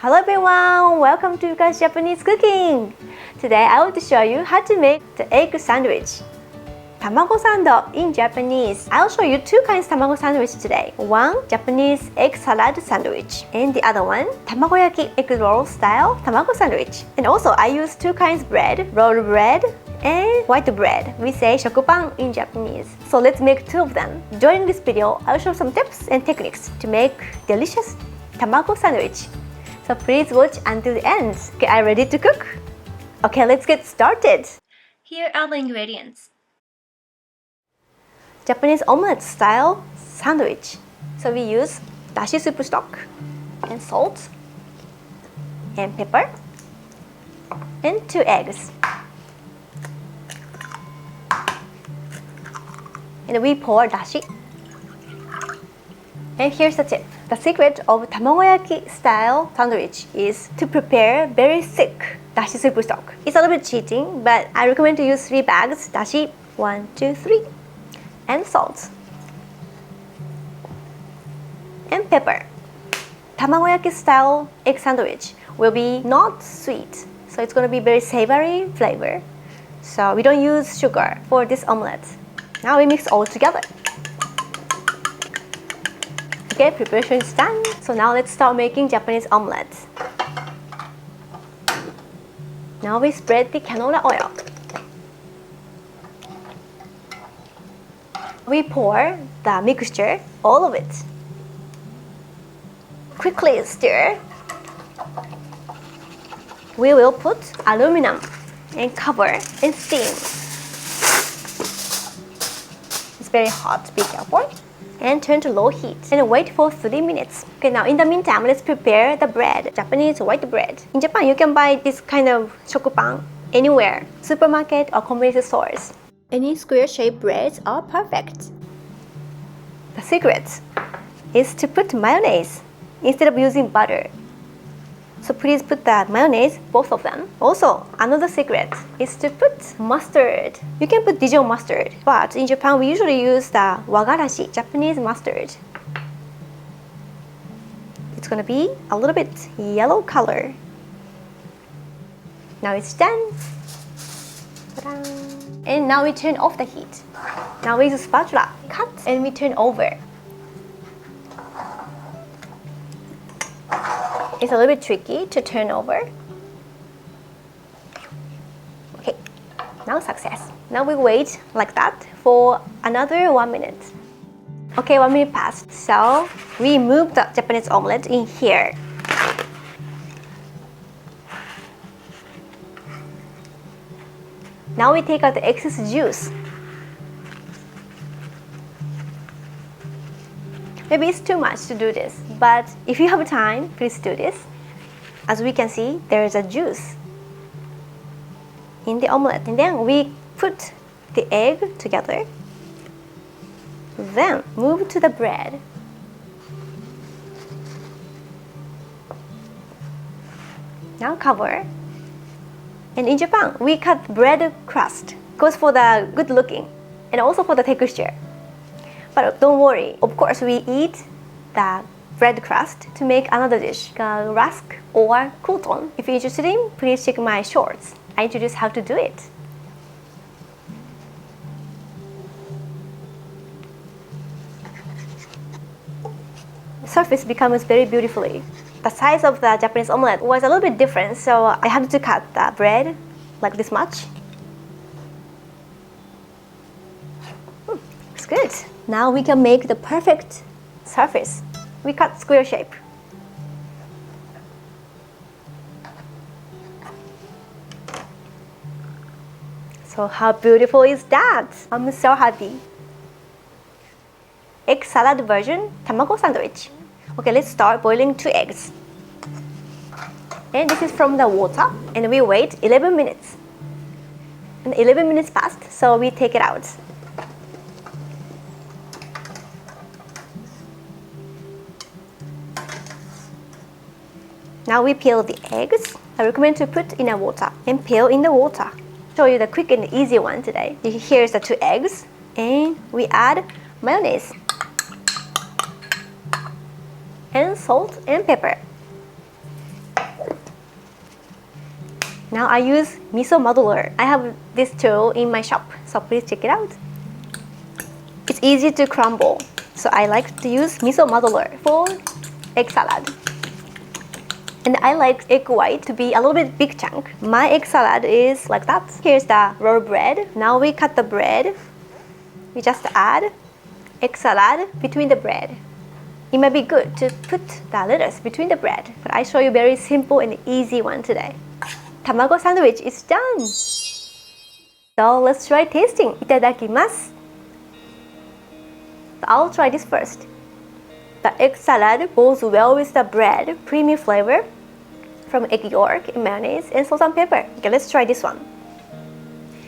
Hello everyone, welcome to YUCa's Japanese cooking. Today I want to show you how to make the egg sandwich. Tamago Sando in Japanese. I'll show you two kinds of tamago sandwich today. One, Japanese egg salad sandwich, and the other one, Tamagoyaki egg roll style tamago sandwich. And also I use two kinds of bread, rolled bread and white bread. We say shokupan in Japanese. So let's make two of them. During this video, I'll show some tips and techniques to make delicious tamago sandwich. So please watch until the end. Okay, are you ready to cook? Okay, let's get started. Here are the ingredients. Japanese omelette style sandwich. So we use dashi soup stock and salt and pepper and 2 eggs. And we pour dashi. And here's the tip. The secret of Tamagoyaki style sandwich is to prepare very thick dashi soup stock. It's a little bit cheating, but I recommend to use 3 bags dashi, 1, 2, 3, and salt and pepper. Tamagoyaki style egg sandwich will be not sweet, so it's going to be very savory flavor. So we don't use sugar for this omelette. Now we mix all together. Okay, preparation is done. So now let's start making Japanese omelette. Now we spread the canola oil. We pour the mixture, all of it. Quickly stir. We will put aluminum and cover and steam. It's very hot, be careful. And turn to low heat and wait for 3 minutes. Okay, now in the meantime, let's prepare the bread, Japanese white bread. In Japan, you can buy this kind of shokupan anywhere, supermarket or convenience stores. Any square-shaped breads are perfect. The secret is to put mayonnaise instead of using butter. So please put the mayonnaise, both of them. Also, another secret is to put mustard. You can put Dijon mustard, but in Japan we usually use the wagarashi, Japanese mustard. It's gonna be a little bit yellow color. Now it's done. Ta-da. And now we turn off the heat. Now we use a spatula, cut and we turn over. It's a little bit tricky to turn over. Okay, now success. Now we wait like that for another 1 minute. Okay, 1 minute passed. So we move the Japanese omelette in here. Now we take out the excess juice. Maybe it's too much to do this, but if you have time, please do this. As we can see, there is a juice in the omelette. And then we put the egg together. Then move to the bread. Now cover. And in Japan, we cut bread crust. Goes for the good looking and also for the texture. But don't worry, of course we eat the bread crust to make another dish, rusk or crouton. If you're interested in, please check my shorts. I introduce how to do it. The surface becomes very beautifully. The size of the Japanese omelette was a little bit different, so I had to cut the bread like this much. Looks good. Now we can make the perfect surface. We cut square shape. So how beautiful is that? I'm so happy. Egg salad version tamago sandwich. Okay, let's start boiling 2 eggs. And this is from the water. And we wait 11 minutes. And 11 minutes passed, so we take it out. Now we peel the eggs. I recommend to put in the water and peel in the water. Show you the quick and easy one today. Here's the 2 eggs and we add mayonnaise and salt and pepper. Now I use miso muddler. I have this tool in my shop, so please check it out. It's easy to crumble, so I like to use miso muddler for egg salad. And I like egg white to be a little bit big chunk. My egg salad is like that. Here's the raw bread. Now we cut the bread. We just add egg salad between the bread. It might be good to put the lettuce between the bread, but I show you very simple and easy one today. Tamago sandwich is done. So let's try tasting. Itadakimasu. I'll try this first. The egg salad goes well with the bread, creamy flavor from egg yolk and mayonnaise and salt and pepper. Okay, let's try this one.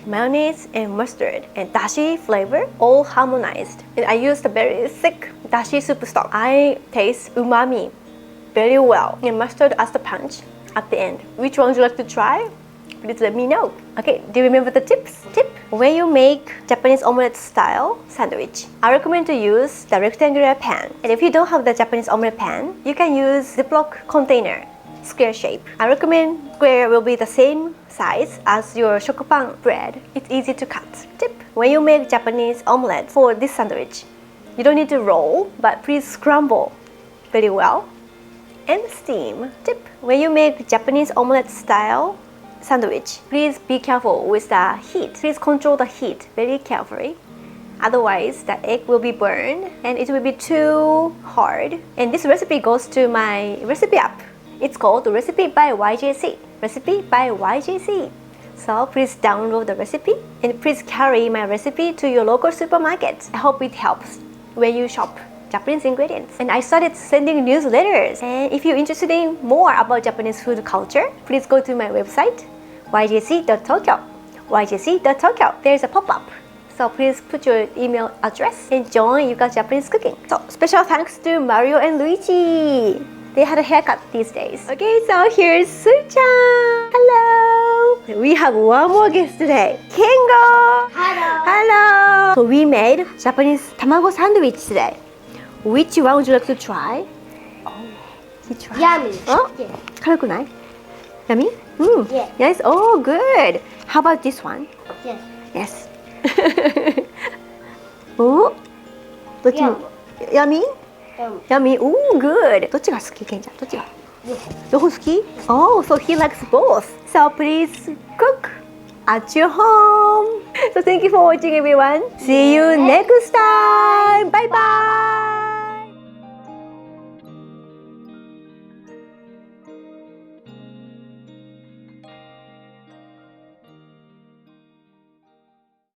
Mayonnaise and mustard and dashi flavor all harmonized. And I used a very thick dashi soup stock. I taste umami very well and mustard as the punch at the end. Which one would you like to try? Please let me know. Okay, do you remember the tips? Tip: when you make Japanese omelette style sandwich, I recommend to use the rectangular pan. And if you don't have the Japanese omelette pan, you can use Ziploc container, square shape. I recommend square will be the same size as your shokupan bread. It's easy to cut. Tip: when you make Japanese omelette for this sandwich, you don't need to roll, but please scramble very well and steam. Tip: when you make Japanese omelette style sandwich, please be careful with the heat. Please control the heat very carefully. Otherwise, the egg will be burned and it will be too hard. And this recipe goes to my recipe app. It's called Recipe by YJC. Recipe by YJC. So please download the recipe and please carry my recipe to your local supermarket. I hope it helps when you shop Japanese ingredients. And I started sending newsletters. And if you're interested in more about Japanese food culture, please go to my website, yjc.tokyo. yjc.tokyo. There's a pop-up. So please put your email address and join YUCa Japanese Cooking. So special thanks to Mario and Luigi. They had a haircut these days. Okay, so here's Sui-chan. Hello. We have one more guest today. Kengo. Hello. Hello. So we made Japanese tamago sandwich today. Which one would you like to try? Oh, he tried. Yummy. Oh, Yeah. 辛くない? Yummy? Yeah. Yes. Oh, good. How about this one? Yes. Yes. oh, どっちも Yummy? Yummy. Oh, good. どっちが好き？ケンちゃん。どっちが？両方好き？ Oh, so he likes both. So please cook at your home. So thank you for watching, everyone. See you next time. Bye bye.